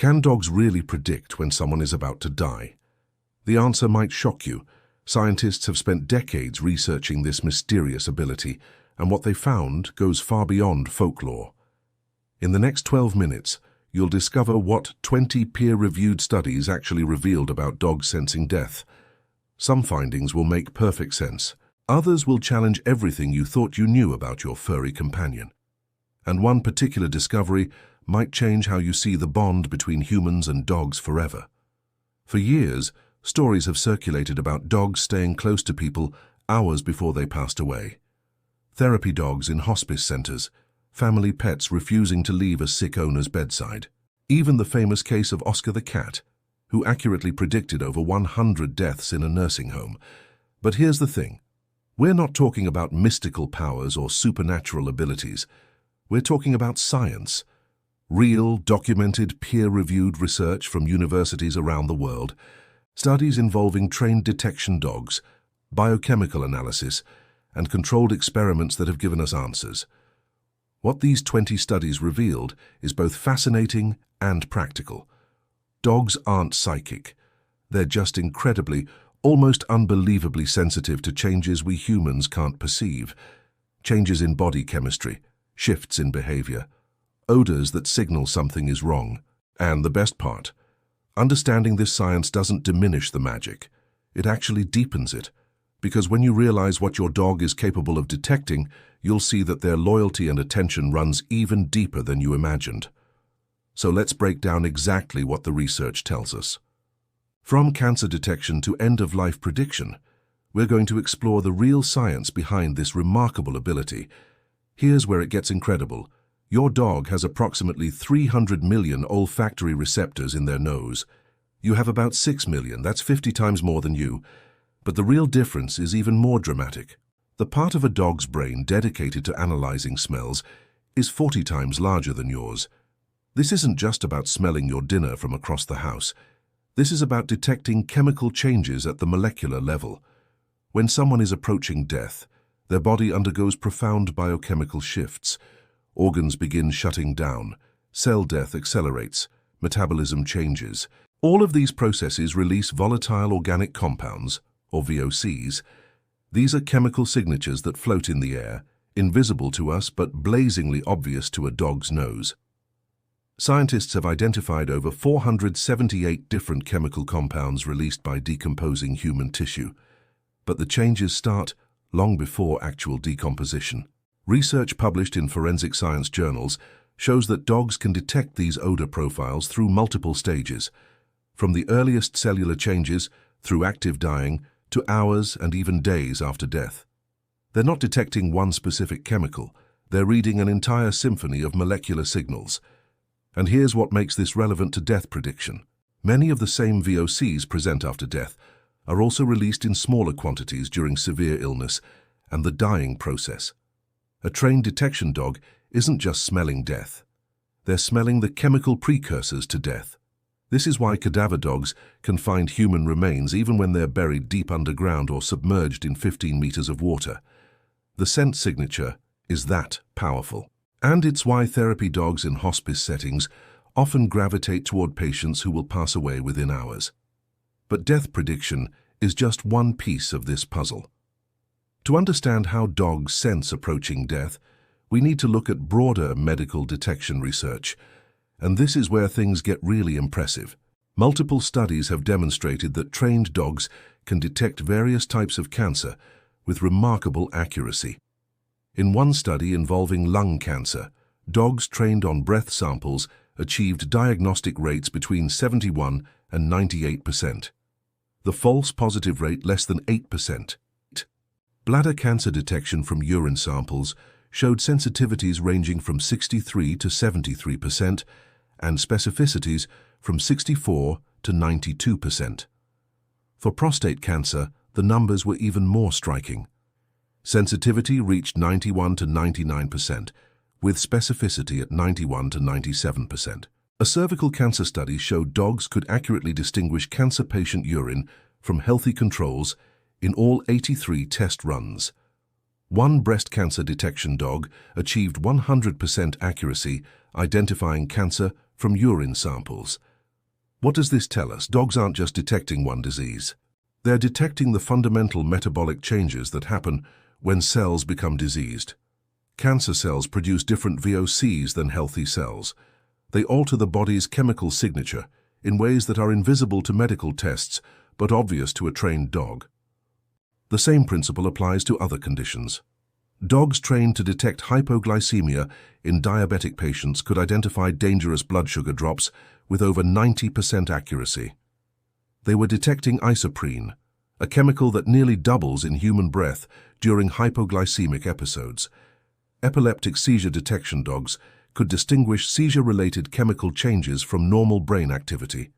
Can dogs really predict when someone is about to die? The answer might shock you. Scientists have spent decades researching this mysterious ability, and what they found goes far beyond folklore. In the next 12 minutes, you'll discover what 20 peer-reviewed studies actually revealed about dogs sensing death. Some findings will make perfect sense. Others will challenge everything you thought you knew about your furry companion. And one particular discovery might change how you see the bond between humans and dogs forever. For years, stories have circulated about dogs staying close to people hours before they passed away. Therapy dogs in hospice centers, family pets refusing to leave a sick owner's bedside. Even the famous case of Oscar the cat, who accurately predicted over 100 deaths in a nursing home. But here's the thing. We're not talking about mystical powers or supernatural abilities. We're talking about science. Real, documented, peer-reviewed research from universities around the world. Studies involving trained detection dogs, biochemical analysis, and controlled experiments that have given us answers. What these 20 studies revealed is both fascinating and practical. Dogs aren't psychic. They're just incredibly, almost unbelievably sensitive to changes we humans can't perceive. Changes in body chemistry, shifts in behavior, odors that signal something is wrong. And the best part, understanding this science doesn't diminish the magic. It actually deepens it. Because when you realize what your dog is capable of detecting, you'll see that their loyalty and attention runs even deeper than you imagined. So let's break down exactly what the research tells us. From cancer detection to end-of-life prediction, we're going to explore the real science behind this remarkable ability. Here's where it gets incredible. Your dog has approximately 300 million olfactory receptors in their nose. You have about 6 million, that's 50 times more than you. But the real difference is even more dramatic. The part of a dog's brain dedicated to analyzing smells is 40 times larger than yours. This isn't just about smelling your dinner from across the house. This is about detecting chemical changes at the molecular level. When someone is approaching death, their body undergoes profound biochemical shifts. Organs begin shutting down, cell death accelerates, metabolism changes. All of these processes release volatile organic compounds, or VOCs. These are chemical signatures that float in the air, invisible to us but blazingly obvious to a dog's nose. Scientists have identified over 478 different chemical compounds released by decomposing human tissue. But the changes start long before actual decomposition. Research published in forensic science journals shows that dogs can detect these odor profiles through multiple stages, from the earliest cellular changes through active dying to hours and even days after death. They're not detecting one specific chemical, they're reading an entire symphony of molecular signals. And here's what makes this relevant to death prediction. Many of the same VOCs present after death are also released in smaller quantities during severe illness and the dying process. A trained detection dog isn't just smelling death. They're smelling the chemical precursors to death. This is why cadaver dogs can find human remains even when they're buried deep underground or submerged in 15 meters of water. The scent signature is that powerful. And it's why therapy dogs in hospice settings often gravitate toward patients who will pass away within hours. But death prediction is just one piece of this puzzle. To understand how dogs sense approaching death, we need to look at broader medical detection research. And this is where things get really impressive. Multiple studies have demonstrated that trained dogs can detect various types of cancer with remarkable accuracy. In one study involving lung cancer, dogs trained on breath samples achieved diagnostic rates between 71 and 98%. The false positive rate less than 8%. Bladder cancer detection from urine samples showed sensitivities ranging from 63 to 73% and specificities from 64 to 92%. For prostate cancer, the numbers were even more striking. Sensitivity reached 91 to 99%, with specificity at 91 to 97%. A cervical cancer study showed dogs could accurately distinguish cancer patient urine from healthy controls in all 83 test runs. One breast cancer detection dog achieved 100% accuracy identifying cancer from urine samples. What does this tell us? Dogs aren't just detecting one disease. They're detecting the fundamental metabolic changes that happen when cells become diseased. Cancer cells produce different VOCs than healthy cells. They alter the body's chemical signature in ways that are invisible to medical tests but obvious to a trained dog. The same principle applies to other conditions. Dogs trained to detect hypoglycemia in diabetic patients could identify dangerous blood sugar drops with over 90% accuracy. They were detecting isoprene, a chemical that nearly doubles in human breath during hypoglycemic episodes. Epileptic seizure detection dogs could distinguish seizure-related chemical changes from normal brain activity.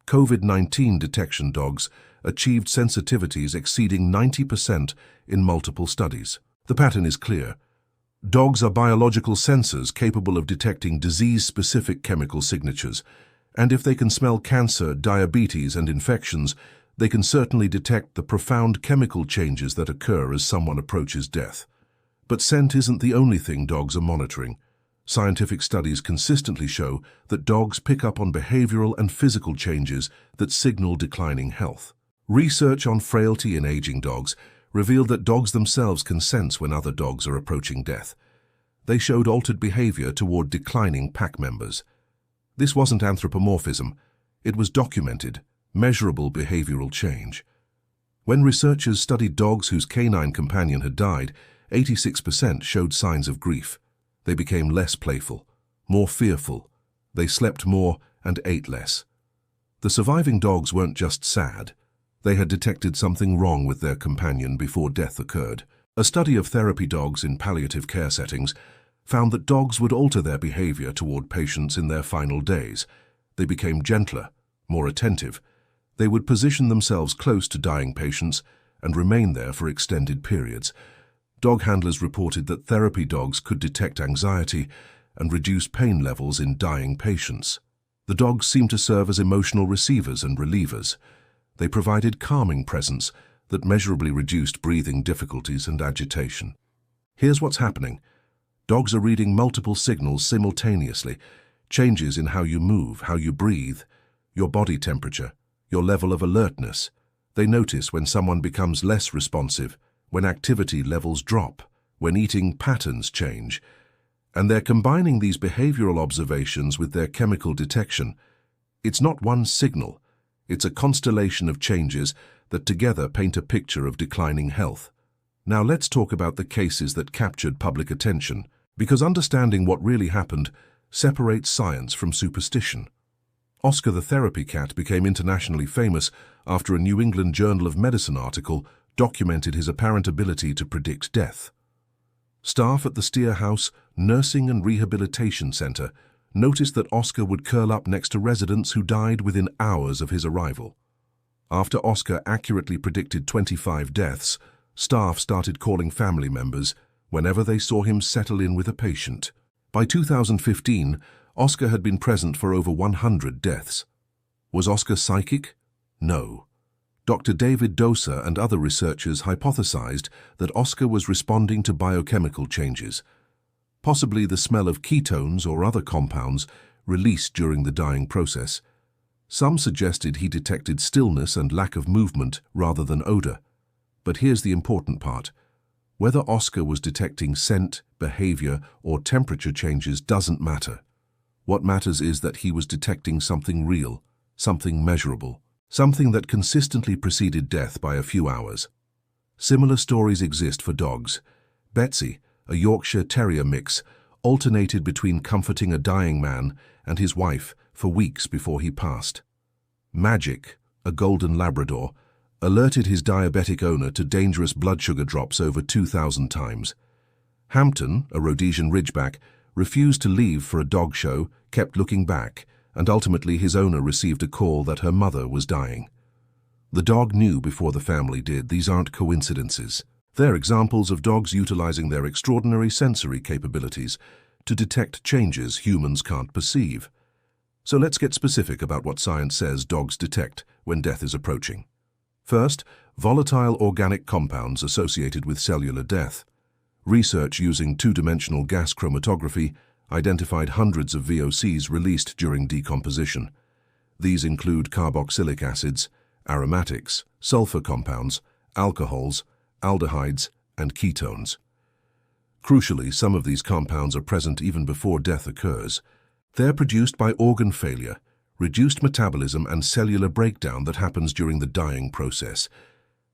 COVID-19 detection dogs achieved sensitivities exceeding 90% in multiple studies. The pattern is clear. Dogs are biological sensors capable of detecting disease-specific chemical signatures, and if they can smell cancer, diabetes, and infections, they can certainly detect the profound chemical changes that occur as someone approaches death. But scent isn't the only thing dogs are monitoring. Scientific studies consistently show that dogs pick up on behavioral and physical changes that signal declining health. Research on frailty in aging dogs revealed that dogs themselves can sense when other dogs are approaching death. They showed altered behavior toward declining pack members. This wasn't anthropomorphism. It was documented, measurable behavioral change. When researchers studied dogs whose canine companion had died, 86% showed signs of grief. They became less playful, more fearful. They slept more and ate less. The surviving dogs weren't just sad. They had detected something wrong with their companion before death occurred. A study of therapy dogs in palliative care settings found that dogs would alter their behavior toward patients in their final days. They became gentler, more attentive. They would position themselves close to dying patients and remain there for extended periods. Dog handlers reported that therapy dogs could detect anxiety and reduce pain levels in dying patients. The dogs seemed to serve as emotional receivers and relievers. They provided calming presence that measurably reduced breathing difficulties and agitation. Here's what's happening. Dogs are reading multiple signals simultaneously, changes in how you move, how you breathe, your body temperature, your level of alertness. They notice when someone becomes less responsive, when activity levels drop, when eating patterns change. And they're combining these behavioral observations with their chemical detection. It's not one signal. It's a constellation of changes that together paint a picture of declining health. Now let's talk about the cases that captured public attention, because understanding what really happened separates science from superstition. Oscar the therapy cat became internationally famous after a New England Journal of Medicine article documented his apparent ability to predict death. Staff at the Steer House Nursing and Rehabilitation Center noticed that Oscar would curl up next to residents who died within hours of his arrival. After Oscar accurately predicted 25 deaths, staff started calling family members whenever they saw him settle in with a patient. By 2015, Oscar had been present for over 100 deaths. Was Oscar psychic? No. Dr. David Doser and other researchers hypothesized that Oscar was responding to biochemical changes, possibly the smell of ketones or other compounds released during the dying process. Some suggested he detected stillness and lack of movement rather than odor. But here's the important part. Whether Oscar was detecting scent, behavior, or temperature changes doesn't matter. What matters is that he was detecting something real, something measurable, something that consistently preceded death by a few hours. Similar stories exist for dogs. Betsy, a Yorkshire Terrier mix, alternated between comforting a dying man and his wife for weeks before he passed. Magic, a golden Labrador, alerted his diabetic owner to dangerous blood sugar drops over 2,000 times. Hampton, a Rhodesian Ridgeback, refused to leave for a dog show, kept looking back, and ultimately his owner received a call that her mother was dying. The dog knew before the family did. These aren't coincidences. They're examples of dogs utilizing their extraordinary sensory capabilities to detect changes humans can't perceive. So let's get specific about what science says dogs detect when death is approaching. First, volatile organic compounds associated with cellular death. Research using two-dimensional gas chromatography identified hundreds of VOCs released during decomposition. These include carboxylic acids, aromatics, sulfur compounds, alcohols, aldehydes, and ketones. Crucially, some of these compounds are present even before death occurs. They're produced by organ failure, reduced metabolism, and cellular breakdown that happens during the dying process.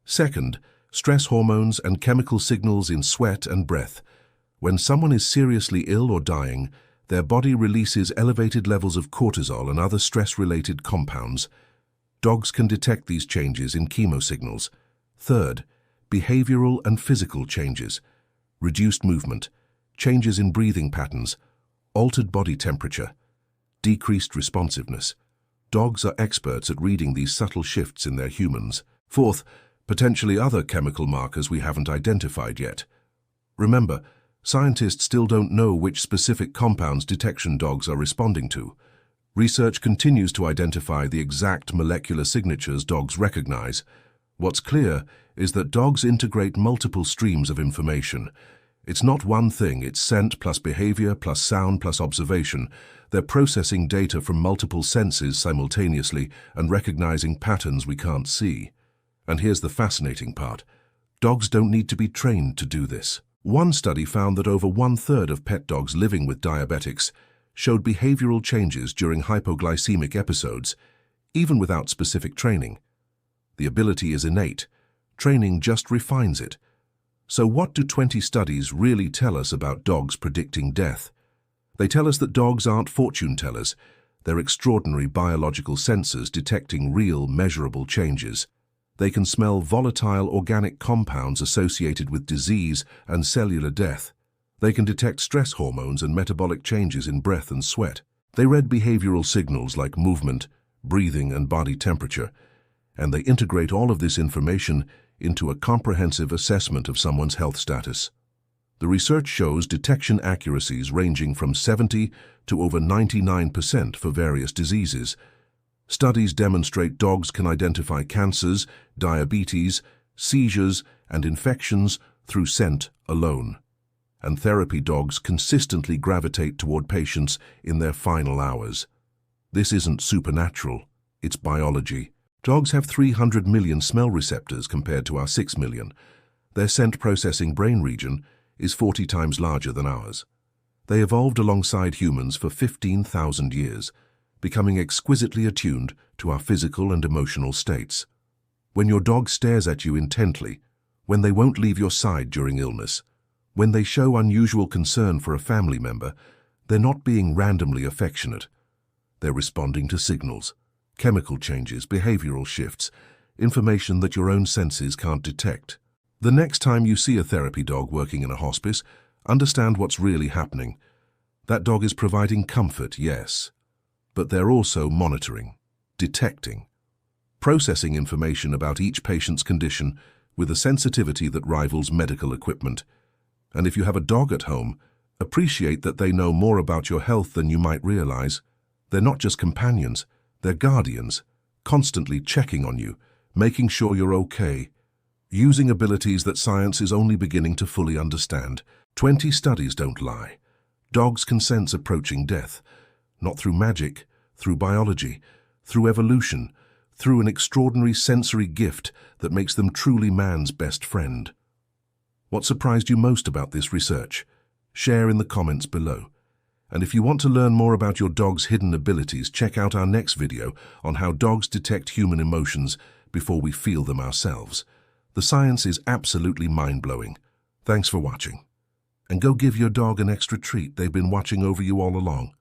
Second, stress hormones and chemical signals in sweat and breath. When someone is seriously ill or dying, their body releases elevated levels of cortisol and other stress-related compounds. Dogs can detect these changes in chemosignals. Third, behavioral and physical changes. Reduced movement, changes in breathing patterns, altered body temperature, decreased responsiveness. Dogs are experts at reading these subtle shifts in their humans. Fourth, potentially other chemical markers we haven't identified yet. Remember, scientists still don't know which specific compounds detection dogs are responding to. Research continues to identify the exact molecular signatures dogs recognize. What's clear is that dogs integrate multiple streams of information. It's not one thing, it's scent plus behavior plus sound plus observation. They're processing data from multiple senses simultaneously and recognizing patterns we can't see. And here's the fascinating part. Dogs don't need to be trained to do this. One study found that over 1/3 of pet dogs living with diabetics showed behavioral changes during hypoglycemic episodes, even without specific training. The ability is innate. Training just refines it. So what do 20 studies really tell us about dogs predicting death? They tell us that dogs aren't fortune tellers. They're extraordinary biological sensors detecting real, measurable changes. They can smell volatile organic compounds associated with disease and cellular death. They can detect stress hormones and metabolic changes in breath and sweat. They read behavioral signals like movement, breathing, and body temperature, and they integrate all of this information into a comprehensive assessment of someone's health status. The research shows detection accuracies ranging from 70 to over 99% for various diseases. Studies demonstrate dogs can identify cancers, diabetes, seizures, and infections through scent alone. And therapy dogs consistently gravitate toward patients in their final hours. This isn't supernatural, it's biology. Dogs have 300 million smell receptors compared to our 6 million. Their scent-processing brain region is 40 times larger than ours. They evolved alongside humans for 15,000 years, becoming exquisitely attuned to our physical and emotional states. When your dog stares at you intently, when they won't leave your side during illness, when they show unusual concern for a family member, they're not being randomly affectionate. They're responding to signals, chemical changes, behavioral shifts, information that your own senses can't detect. The next time you see a therapy dog working in a hospice, understand what's really happening. That dog is providing comfort, yes, but they're also monitoring, detecting, processing information about each patient's condition with a sensitivity that rivals medical equipment. And if you have a dog at home, appreciate that they know more about your health than you might realize. They're not just companions, they're guardians, constantly checking on you, making sure you're okay, using abilities that science is only beginning to fully understand. 20 studies don't lie. Dogs can sense approaching death, not through magic, through biology, through evolution, through an extraordinary sensory gift that makes them truly man's best friend. What surprised you most about this research? Share in the comments below. And if you want to learn more about your dog's hidden abilities, check out our next video on how dogs detect human emotions before we feel them ourselves. The science is absolutely mind-blowing. Thanks for watching. And go give your dog an extra treat. They've been watching over you all along.